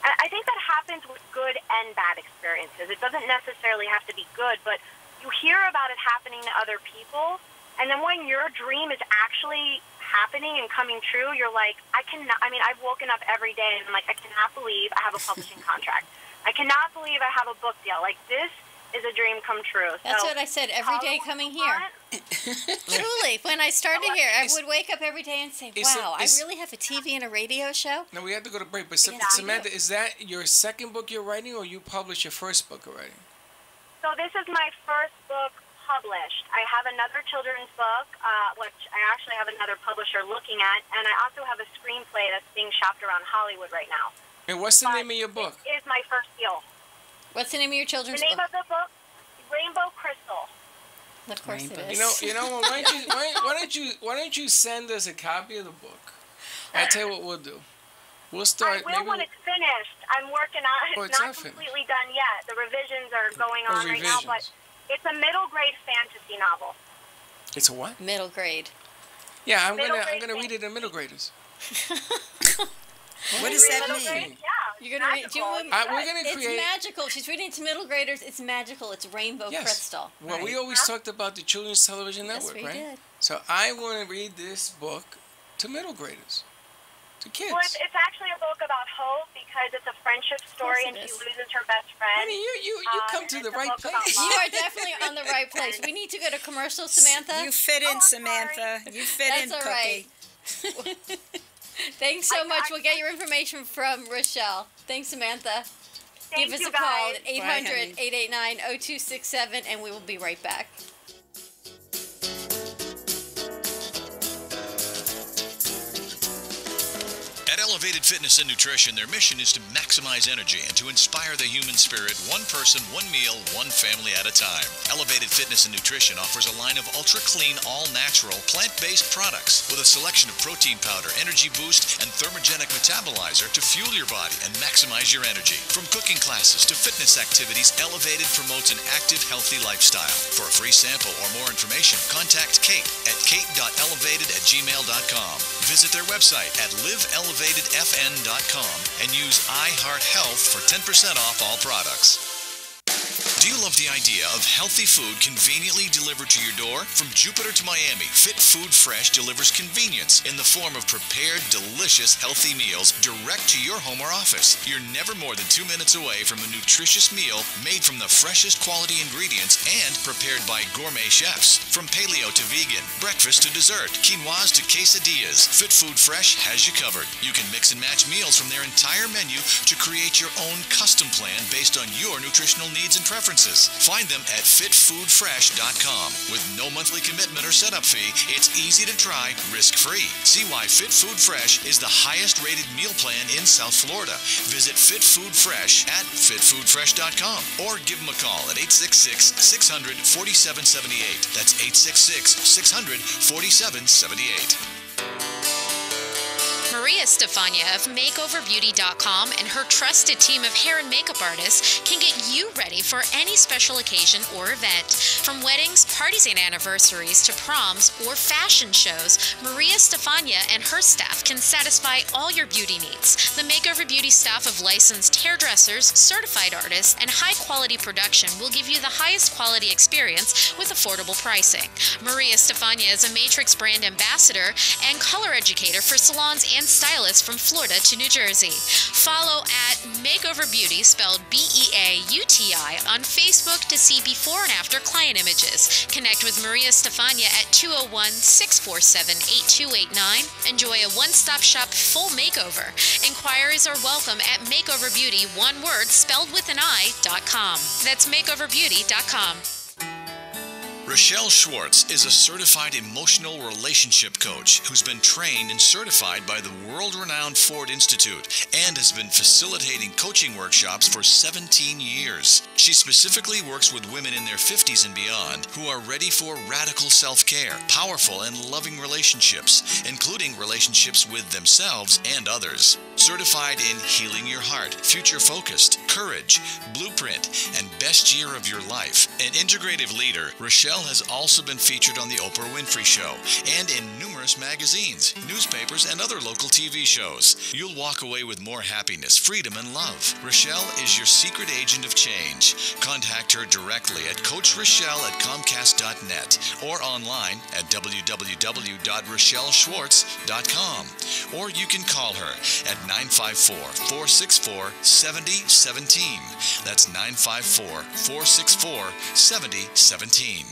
I think that happens with good and bad experiences. It doesn't necessarily have to be good, but you hear about it happening to other people, and then when your dream is actually happening and coming true, you're like, I've woken up every day and I'm like, I cannot believe I have a publishing contract. I cannot believe I have a book deal. Like, this is a dream come true. That's so, what I said every day coming here. Truly, when I started here, I would wake up every day and say, wow, I really have a TV and a radio show? No, we have to go to break. But Samantha, is that your second book you're writing, or you published your first book already? So this is my first book published. I have another children's book, which I actually have another publisher looking at, and I also have a screenplay that's being shopped around Hollywood right now. And what's the name of your book? It is my first deal. What's the name of your children's book? The name of the book, Rainbow Crystal. Of course it is. Why don't you send us a copy of the book? I'll tell you what we'll do. We'll start. I will when it's finished. I'm working on it. It's not completely done yet. The revisions are going on right now, but it's a middle grade fantasy novel. It's a what? Middle grade. Yeah, I'm gonna read it to middle graders. What does that mean? Yeah, you're gonna read. We're gonna create. It's magical. She's reading to middle graders. It's magical. It's Rainbow Crystal. Well, we always talked about the Children's Television Network, yes, we right? Did. So I want to read this book to middle graders, to kids. Well, it's actually a book about hope because it's a friendship story, and she loses her best friend. Honey, you come to the right place. You are definitely on the right place. We need to go to commercial, Samantha. You fit in, Samantha. You fit in, That's all Cookie. Right. Thanks so much. We'll get your information from Rochelle. Thanks, Samantha. Give us a call at 800-889-0267, and we will be right back. At Elevated Fitness and Nutrition, their mission is to maximize energy and to inspire the human spirit, one person, one meal, one family at a time. Elevated Fitness and Nutrition offers a line of ultra-clean, all-natural, plant-based products with a selection of protein powder, energy boost, and thermogenic metabolizer to fuel your body and maximize your energy. From cooking classes to fitness activities, Elevated promotes an active, healthy lifestyle. For a free sample or more information, contact Kate at kate.elevated@gmail.com. Visit their website at liveelevatedfn.com and use iHeartHealth for 10% off all products. Do you love the idea of healthy food conveniently delivered to your door? From Jupiter to Miami, Fit Food Fresh delivers convenience in the form of prepared, delicious, healthy meals direct to your home or office. You're never more than 2 minutes away from a nutritious meal made from the freshest quality ingredients and prepared by gourmet chefs. From paleo to vegan, breakfast to dessert, quinoas to quesadillas, Fit Food Fresh has you covered. You can mix and match meals from their entire menu to create your own custom plan based on your nutritional needs and preferences. Find them at fitfoodfresh.com. With no monthly commitment or setup fee, it's easy to try, risk-free. See why Fit Food Fresh is the highest-rated meal plan in South Florida. Visit Fit Food Fresh at fitfoodfresh.com or give them a call at 866-600-4778. That's 866-600-4778. Maria Stefania of MakeOverBeauty.com and her trusted team of hair and makeup artists can get you ready for any special occasion or event. From weddings, parties, and anniversaries to proms or fashion shows, Maria Stefania and her staff can satisfy all your beauty needs. The Makeover Beauty staff of licensed hairdressers, certified artists, and high-quality production will give you the highest quality experience with affordable pricing. Maria Stefania is a Matrix brand ambassador and color educator for salons and stylists from Florida to New Jersey. Follow at Makeover Beauty, spelled B-E-A-U-T-I, on Facebook to see before and after client images. Connect with Maria Stefania at 201-647-8289. Enjoy a one-stop shop full makeover. Inquiries are welcome at makeoverbeauty, one word, spelled with an I.com. That's makeoverbeauty.com. Rochelle Schwartz is a certified emotional relationship coach who's been trained and certified by the world-renowned Ford Institute and has been facilitating coaching workshops for 17 years. She specifically works with women in their 50s and beyond who are ready for radical self-care, powerful and loving relationships, including relationships with themselves and others. Certified in Healing Your Heart, Future Focused, Courage, Blueprint, and Best Year of Your Life. An integrative leader, Rochelle has also been featured on The Oprah Winfrey Show and in numerous magazines, newspapers, and other local TV shows. You'll walk away with more happiness, freedom, and love. Rochelle is your secret agent of change. Contact her directly at CoachRochelle@Comcast.net or online at www.RochelleSchwartz.com. Or you can call her at 954-464-7017. That's 954-464-7017.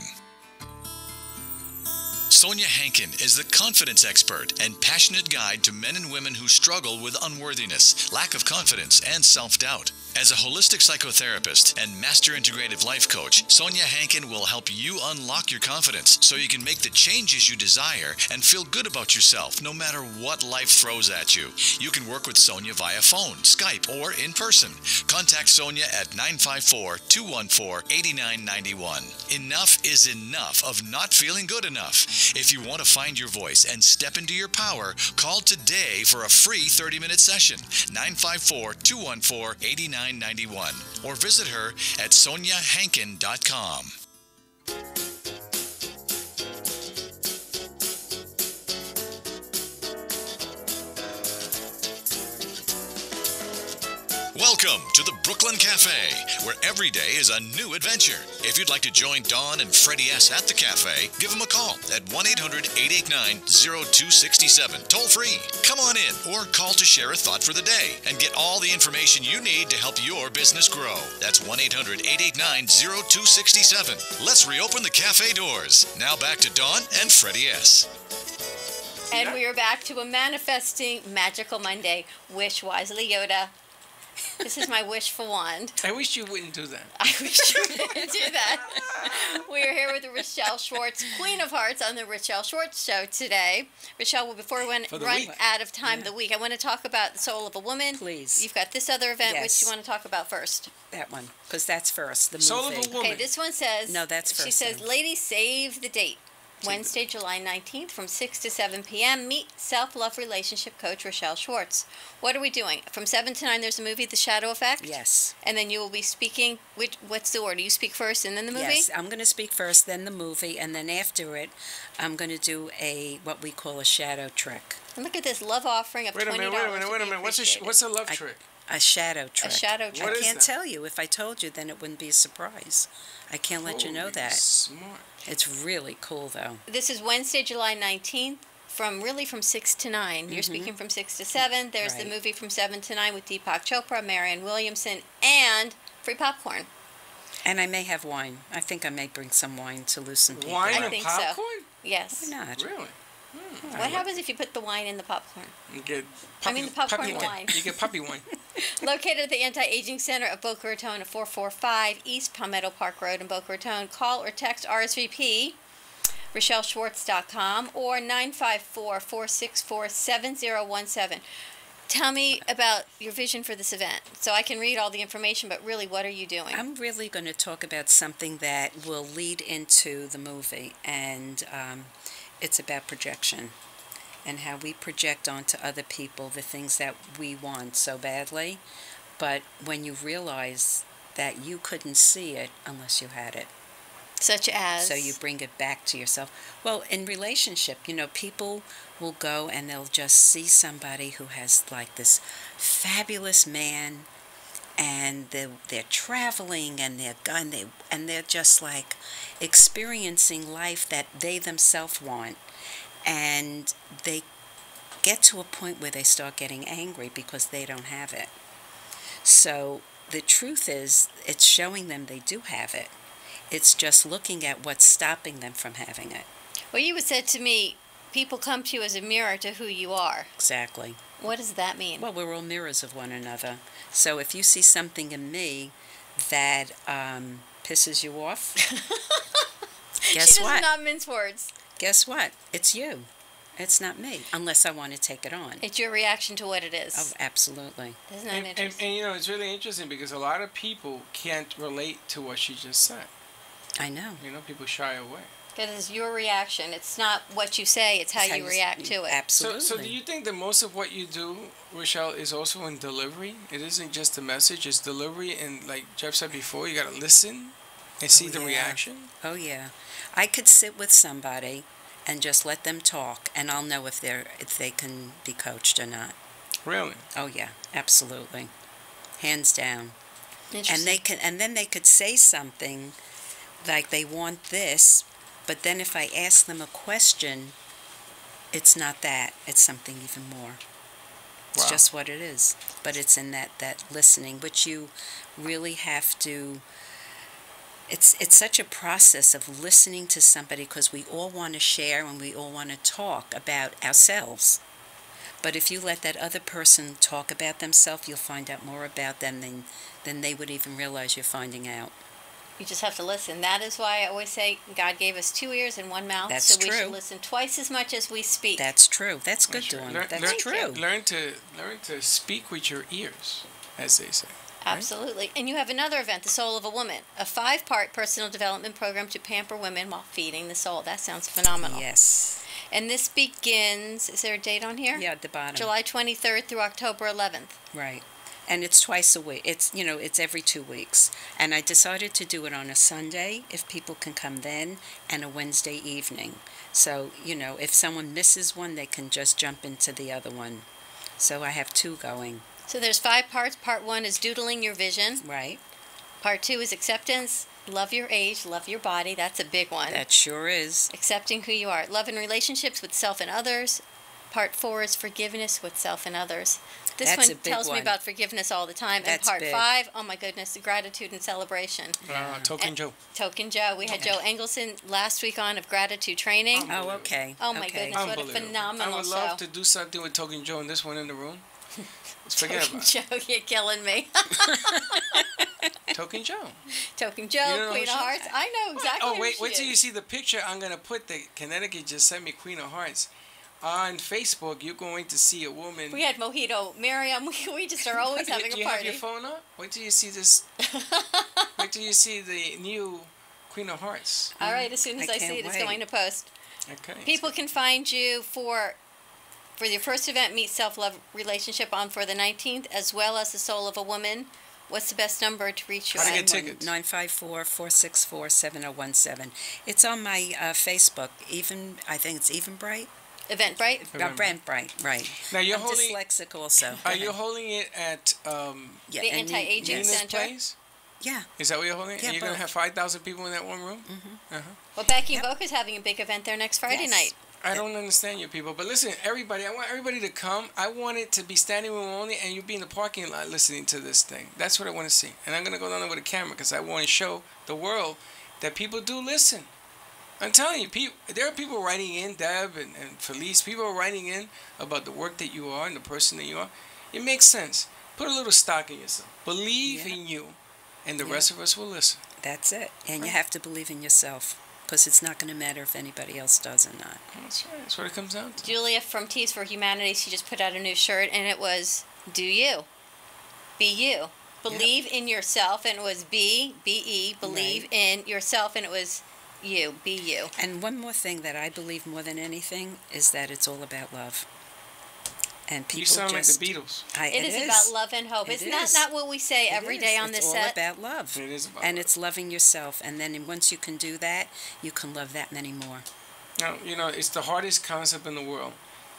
Sonia Hankin is the confidence expert and passionate guide to men and women who struggle with unworthiness, lack of confidence, and self-doubt. As a holistic psychotherapist and master integrative life coach, Sonia Hankin will help you unlock your confidence so you can make the changes you desire and feel good about yourself no matter what life throws at you. You can work with Sonia via phone, Skype, or in person. Contact Sonia at 954-214-8991. Enough is enough of not feeling good enough. If you want to find your voice and step into your power, call today for a free 30-minute session, 954-214-8991, or visit her at soniahankin.com. Welcome to the Brooklyn Cafe, where every day is a new adventure. If you'd like to join Dawn and Freddy S. at the cafe, give them a call at 1-800-889-0267, toll free. Come on in or call to share a thought for the day and get all the information you need to help your business grow. That's 1-800-889-0267. Let's reopen the cafe doors. Now back to Dawn and Freddy S. And we are back to a Manifesting Magical Monday. Wish wisely, Yoda. This is my wish for wand. I wish you wouldn't do that. I wish you wouldn't do that. We are here with Rochelle Schwartz, Queen of Hearts, on the Rochelle Schwartz Show today. Rochelle, before we run out of time the week, I want to talk about the Soul of a Woman. Please. You've got this other event. Which you want to talk about first? That one, because that's first, the movie. Soul of a Woman. Okay, this one says... No, that's first. She says, ladies, save the date. Wednesday, July 19th from 6 to 7 p.m. Meet self-love relationship coach Rochelle Schwartz. What are we doing? From 7 to 9, there's a movie, The Shadow Effect? Yes. And then you will be speaking, what's the order? You speak first and then the movie? Yes, I'm going to speak first, then the movie, and then after it, I'm going to do what we call a shadow trick. And look at this love offering of $20. Wait a minute. What's a love trick? A shadow trick. A shadow trick. I can't tell you. If I told you, then it wouldn't be a surprise. I can't let you know that. Smart. It's really cool, though. This is Wednesday, July 19th, from 6 to 9. You're speaking from 6 to 7. There's the movie from 7 to 9 with Deepak Chopra, Marianne Williamson, and free popcorn. And I may have wine. I think I may bring some wine to loosen people Wine up. and popcorn? So. Yes. Why not? Really? What happens if you put the wine in the popcorn? You get the popcorn wine. You get puppy wine. Located at the Anti-Aging Center of Boca Raton at 445 East Palmetto Park Road in Boca Raton. Call or text RSVP, RochelleSchwartz.com, or 954-464-7017. Tell me about your vision for this event. So I can read all the information, but really, what are you doing? I'm really going to talk about something that will lead into the movie, and it's about projection and how we project onto other people the things that we want so badly, but when you realize that you couldn't see it unless you had it. Such as? So you bring it back to yourself. Well, in relationship, people will go and they'll just see somebody who has like this fabulous man, and they're traveling, and they're just like experiencing life that they themselves want, and they get to a point where they start getting angry because they don't have it. So the truth is, it's showing them they do have it. It's just looking at what's stopping them from having it. Well, you said to me, people come to you as a mirror to who you are. Exactly. What does that mean? Well, we're all mirrors of one another. So if you see something in me that pisses you off, guess she does what? not mince words. Guess what? It's you. It's not me, unless I want to take it on. It's your reaction to what it is. Oh, absolutely. Isn't that And, interesting? you know, it's really interesting because a lot of people can't relate to what she just said. I know. You know, people shy away. Because it's your reaction. It's not what you say, it's how you react to it. Absolutely. So do you think that most of what you do, Rochelle, is also in delivery? It isn't just a message, it's delivery. And like Jeff said before, you got to listen and see the yeah. reaction. Oh, yeah. I could sit with somebody and just let them talk, and I'll know if they can be coached or not. Really? Oh, yeah. Absolutely. Hands down. Interesting. And then they could say something like they want this, but then if I ask them a question, it's not that. It's something even more. It's Wow. just what it is. But it's in that listening, which you really have to. It's such a process of listening to somebody because we all want to share and we all want to talk about ourselves. But if you let that other person talk about themselves, you'll find out more about them than they would even realize you're finding out. You just have to listen. That is why I always say God gave us 2 ears and 1 mouth. That's so we true. should listen twice as much as we speak. That's true. That's good, Sure. Dawn. Learn- That's learn- true. Learn to speak with your ears, as they say. Absolutely. And you have another event, The Soul of a Woman, a 5-part personal development program to pamper women while feeding the soul. That sounds phenomenal. Yes. And this begins, is there a date on here? Yeah, at the bottom. July 23rd through October 11th. Right. And it's twice a week. It's every 2 weeks. And I decided to do it on a Sunday, if people can come then, and a Wednesday evening. So, if someone misses one, they can just jump into the other one. So I have 2 going. So there's 5 parts. Part 1 is doodling your vision. Right. Part 2 is acceptance. Love your age, love your body. That's a big one. That sure is. Accepting who you are. Love and relationships with self and others. Part 4 is forgiveness with self and others. This That's a one big tells me one. about forgiveness all the time. And That's part big. 5, oh my goodness, the gratitude and celebration. Token Joe. Token Joe. We had Joe Engelson last week on of gratitude training. Oh, okay. Oh my Okay. goodness, what a Unbelievable. phenomenal I would show. love to do something with Token Joe and this one in the room. Let's forget Token about it. Joe, you're killing me. Token Joe. Token You Joe, don't know Queen who of she Hearts. is? I know exactly Oh, who wait she till is. you see the picture. I'm going to put Connecticut just sent me Queen of Hearts. On Facebook, you're going to see a woman. We had Mojito, Miriam. We just are always having Do a you party. have your phone up? Wait till you see this. Wait till you see the new Queen of Hearts. All right, as soon as I I see can't it, it's wait. going to post. Okay. People can find you for your first event, Meet Self-Love Relationship, on for the 19th, as well as The Soul of a Woman. What's the best number to reach you? How to at? get tickets? 954-464-7017. It's on my Facebook. I think it's Eventbrite. Eventbrite? Eventbrite, right. Now you're I'm holding. dyslexic also. Are you holding it at Yeah, The and Anti-Aging Nina's Center? place? Yeah. Is that what you're holding? Yeah, And you're gonna both. have 5,000 people in that one room? Well, Becky Yep. Boca's having a big event there next Friday Yes. night. I don't understand you people, but listen, everybody. I want everybody to come. I want it to be standing room only, and you be in the parking lot listening to this thing. That's what I want to see. And I'm gonna go down there with a camera because I want to show the world that people do listen. I'm telling you, there are people writing in, Deb and Felice. People are writing in about the work that you are and the person that you are. It makes sense. Put a little stock in yourself. Believe in you, and the rest of us will listen. That's it. And you have to believe in yourself because it's not going to matter if anybody else does or not. That's right. That's what it comes down to. Julia from Tees for Humanity, she just put out a new shirt, and it was, do you. Be you. Believe in yourself, and it was B-E, believe Right. in yourself, and it was you, be you. And one more thing that I believe more than anything is that it's all about love. And people You sound just, like the Beatles. It is about love and hope. It Isn't that is. not what we say every day on it's this all set? about love. It is about And love. it's loving yourself. And then once you can do that, you can love that many more. Now, it's the hardest concept in the world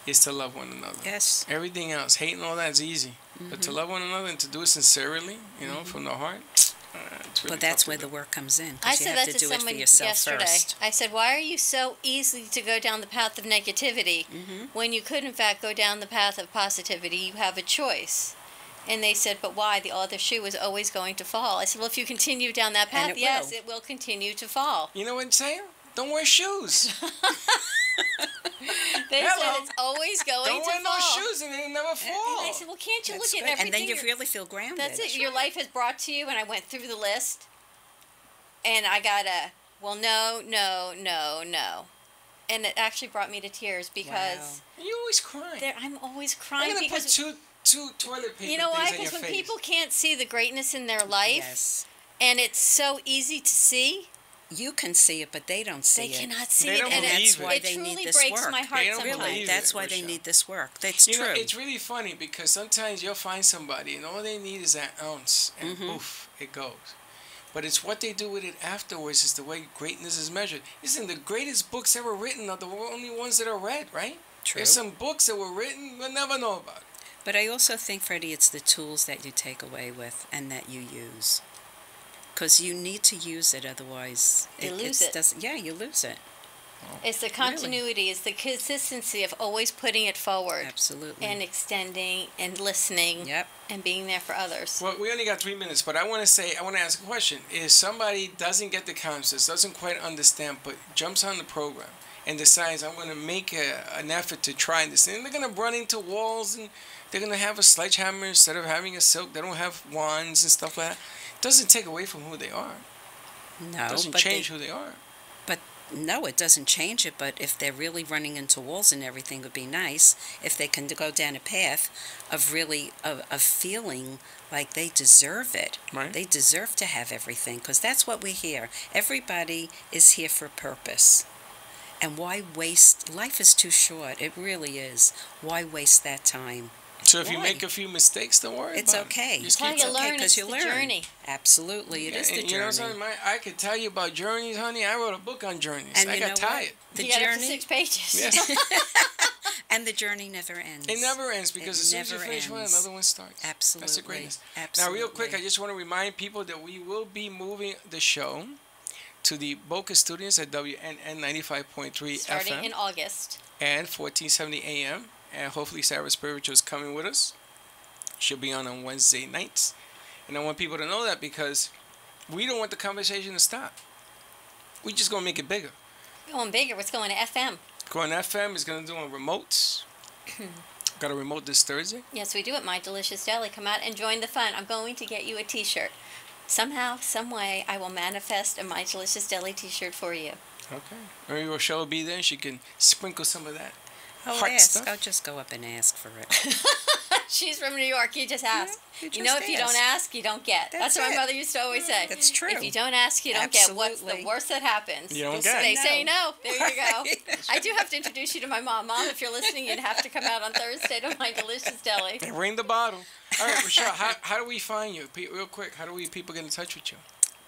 is to love one another. Yes. Everything else, hate and all that is easy. But to love one another and to do it sincerely, from the heart, it's really Well, that's tough where to the do. work comes in. I Because you said have that to to do it for someone yourself yesterday. first. I said, why are you so easy to go down the path of negativity when you could, in fact, go down the path of positivity? You have a choice. And they said, but why? The other shoe is always going to fall. I said, well, if you continue down that path, it yes, will. it will continue to fall. You know what I'm saying? Don't wear shoes. They Hello. said it's always going Don't to wear fall. no shoes and they'll never fall. And I said, well, can't you That's look at good. everything? And then you you're- really feel grounded. That's it. Your life has brought to you, and I went through the list, and I got a, well, no, no, no, no. And it actually brought me to tears because You always cry. I'm always I'm crying gonna because put two toilet paper you know why? things on your Because when face. people can't see the greatness in their life, Yes. and it's so easy to see, You can see it, but they don't see they it. cannot see They it, don't and believe That's why it they truly need this breaks work. my heart They don't sometimes. believe That's it, why they Rochelle. need this work. That's You true. know, it's really funny because sometimes you'll find somebody and all they need is that ounce and poof, it goes. But it's what they do with it afterwards is the way greatness is measured. Listen, the greatest books ever written are the only ones that are read, right? True. There's some books that were written we'll never know about it. But I also think, Freddie, it's the tools that you take away with and that you use. Because you need to use it, otherwise You lose it. You lose it. It's the continuity, it's the consistency of always putting it forward. Absolutely. And extending and listening and being there for others. Well, we only got 3 minutes, but I want to ask a question. If somebody doesn't get the concepts, doesn't quite understand, but jumps on the program and decides, I'm going to make an effort to try this, and they're going to run into walls and they're going to have a sledgehammer instead of having a silk. They don't have wands and stuff like that. It doesn't take away from who they are. No, It doesn't but change who they are. But no, it doesn't change it. But if they're really running into walls and everything, it would be nice if they can go down a path of really of feeling like they deserve it. Right. They deserve to have everything, because that's what we hear. Everybody is here for a purpose. And why waste? Life is too short. It really is. Why waste that time? So if you Why? make a few mistakes, don't worry It's about okay. it. Just How keep you going. learn, because it's you the learn. journey. Absolutely, it is the And you know journey. something? I could tell you about journeys, honey. I wrote a book on journeys. And I you got know what? tired. The You got up to journey, 6 pages. Yes. and the journey never ends. It never ends because It as soon as you never finish one, ends. another one starts. Absolutely. That's the greatness. Absolutely. Now, real quick, I just want to remind people that we will be moving the show to the Boca Studios at WNN 95.3 Starting FM in August. and 1470 AM. And hopefully Sarah Spiritual is coming with us. She'll be on Wednesday nights. And I want people to know that because we don't want the conversation to stop. We're just going to make it bigger. Going bigger. What's going to FM? Going FM is going to do on remotes. Got a remote this Thursday. Yes, we do at My Delicious Deli. Come out and join the fun. I'm going to get you a t-shirt. Somehow, some way, I will manifest a My Delicious Deli t-shirt for you. Okay. Maybe Rochelle will be there and she can sprinkle some of that I'll heart ask. stuff. I'll just go up and ask for it. She's from New York. You just ask. you You know, just if you don't ask, you don't get. That's what my it. mother used to always say. That's true. If you don't ask, you don't get. What's the Absolutely. worst that happens? You don't They get. They say no. There you go. Right. I do have to introduce you to my mom. Mom, if you're listening, you'd have to come out on Thursday to My Delicious Deli. And ring the bottle. All right, Rochelle, how do we find you? Real quick, how do people get in touch with you?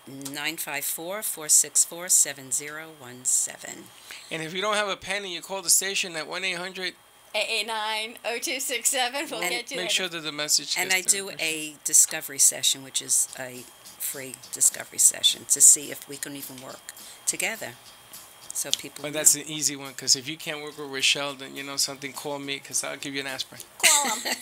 954-464-7017. And if you don't have a pen and you call the station at 1-800, 889-0267. We'll And get you make there. sure that the message And gets I to do Rochelle. a discovery session, which is a free discovery session, to see if we can even work together. So people But that's an easy one, because if you can't work with Rochelle, then you know something, call me, because I'll give you an aspirin. Call them.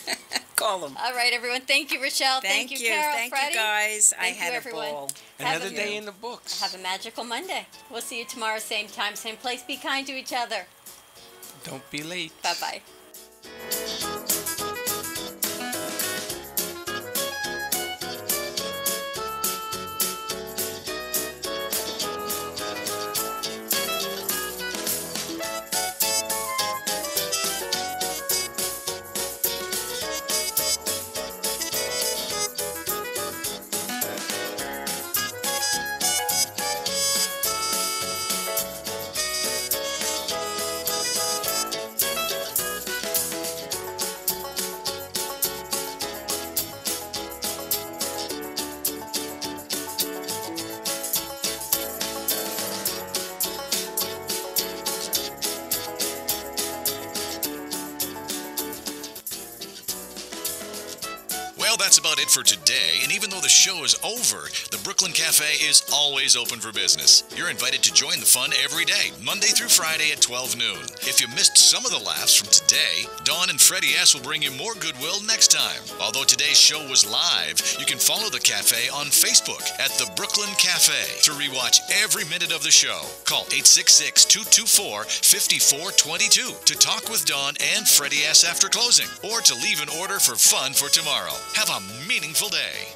call them. All right, everyone. Thank you, Rochelle. Thank you. Carol. Thank Freddie. you, guys. I Thank you, had a everyone. ball. Have Another a- day in the books. Have a magical Monday. We'll see you tomorrow, same time, same place. Be kind to each other. Don't be late. Bye-bye. that's about it for today, and even though the show is over, the Brooklyn Cafe is always open for business. You're invited to join the fun every day, Monday through Friday at 12 noon. If you missed some of the laughs from today, Dawn and Freddy S. will bring you more goodwill next time. Although today's show was live, you can follow the cafe on Facebook at the Brooklyn Cafe to rewatch every minute of the show. Call 866-224-5422 to talk with Dawn and Freddy S. after closing, or to leave an order for fun for tomorrow. Have a meaningful day.